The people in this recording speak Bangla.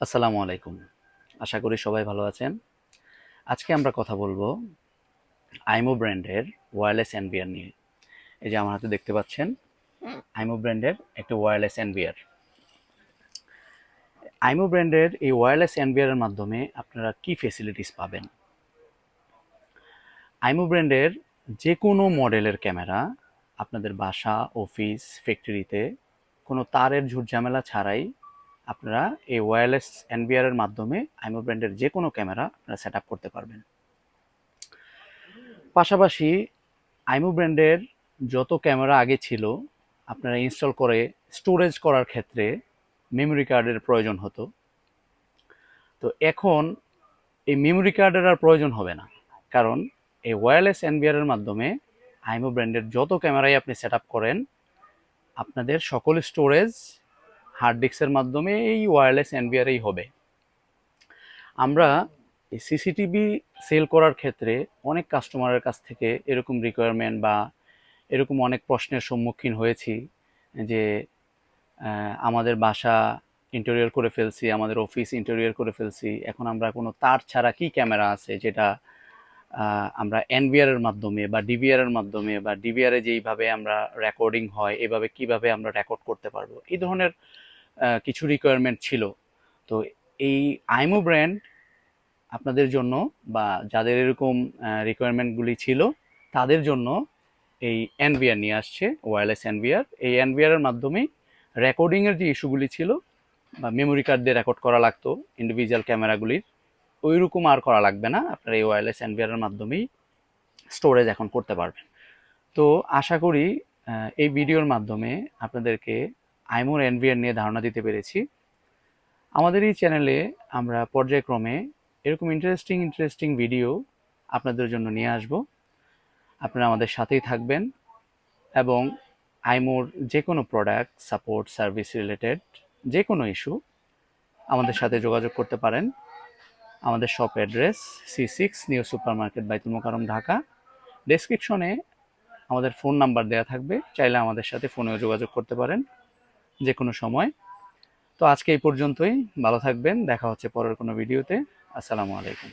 আসসালামু আলাইকুম। আশা করি সবাই ভালো আছেন। আজকে আমরা কথা বলবো আইমো ব্র্যান্ডের ওয়্যারলেস এনবিআর নিয়ে। এই যে আমার হাতে দেখতে পাচ্ছেন আইমো ব্র্যান্ডের একটা ওয়্যারলেস এনবিআর। আইমো ব্র্যান্ডের এই ওয়্যারলেস এনবিআর এর মাধ্যমে আপনারা কি ফেসিলিটিস পাবেন? আইমো ব্র্যান্ডের যে কোনো মডেলের ক্যামেরা আপনাদের বাসা, অফিস, ফ্যাক্টরিতে কোনো তারের ঝুট-ঝামেলা ছাড়াই আপনারা এই ওয়্যারলেস এনবিআর এর মাধ্যমে আইমো ব্র্যান্ডের যে কোনো ক্যামেরা আপনারা সেটআপ করতে পারবেন। পাশাপাশি আইমো ব্র্যান্ডের যত ক্যামেরা আগে ছিল আপনারা ইনস্টল করে স্টোরেজ করার ক্ষেত্রে মেমোরি কার্ডের প্রয়োজন হতো। তো এখন এই মেমোরি কার্ডের আর প্রয়োজন হবে না, কারণ এই ওয়্যারলেস এনবিআর এর মাধ্যমে আইমো ব্র্যান্ডের যত ক্যামেরাই আপনি সেট আপ করেন আপনাদের সকল স্টোরেজ হার্ড ডিস্কের মাধ্যমে এই ওয়্যারলেস এনবিআরই হবে। আমরা এই সিসিটিভি সেল করার ক্ষেত্রে অনেক কাস্টমারের কাছ থেকে এরকম রিকোয়ারমেন্ট বা এরকম অনেক প্রশ্নের সম্মুখীন হয়েছি যে আমাদের বাসা ইন্টেরিয়র করে ফেলছি, আমাদের অফিস ইন্টেরিয়র করে ফেলছি, এখন আমরা কোনো তার ছাড়া কি ক্যামেরা আছে যেটা আমরা এনভিআর এর মাধ্যমে বা ডিভিআর এর মাধ্যমে বা ডিভিআর এ যেইভাবে আমরা রেকর্ডিং হয় এভাবে কিভাবে আমরা রেকর্ড করতে পারবো, এই ধরনের কিছু রিকোয়ারমেন্ট ছিল। তো এই আইমো ব্র্যান্ড আপনাদের জন্য বা যাদের এরকম রিকোয়ারমেন্টগুলি ছিল তাদের জন্য এই এনভিআর নিয়ে আসছে, ওয়্যারলেস এনভিআর। এই এনভিআর এর মাধ্যমেই রেকর্ডিংয়ের যে ইস্যুগুলি ছিল বা মেমোরি কার্ড দিয়ে রেকর্ড করা লাগতো ইন্ডিভিজুয়াল ক্যামেরাগুলির, ওই রকম আর করা লাগবে না। আপনারা এই ওয়্যারলেস এনভিআর এর মাধ্যমেই স্টোরেজ এখন করতে পারবেন। তো আশা করি এই ভিডিওর মাধ্যমে আপনাদেরকে আইমোর এনভিআর নিয়ে ধারণা দিতে পেরেছি। আমাদের এই চ্যানেলে আমরা পর্যায়ক্রমে এরকম ইন্টারেস্টিং ভিডিও আপনাদের জন্য নিয়ে আসব। আপনারা আমাদের সাথেই থাকবেন এবং আইমোর যে কোনো প্রোডাক্ট, সাপোর্ট, সার্ভিস রিলেটেড যে কোনো ইস্যু আমাদের সাথে যোগাযোগ করতে পারেন। আমাদের shop address C6 new super market, বাইতুল মোকাররম, ঢাকা। ডেসক্রিপশনে আমাদের ফোন নাম্বার দেওয়া থাকবে, চাইলে আমাদের সাথে ফোনেও যোগাযোগ করতে পারেন যে কোনো সময়। তো আজকে এই পর্যন্তই, ভালো থাকবেন, দেখা হচ্ছে পরের কোনো ভিডিওতে। আসসালামু আলাইকুম।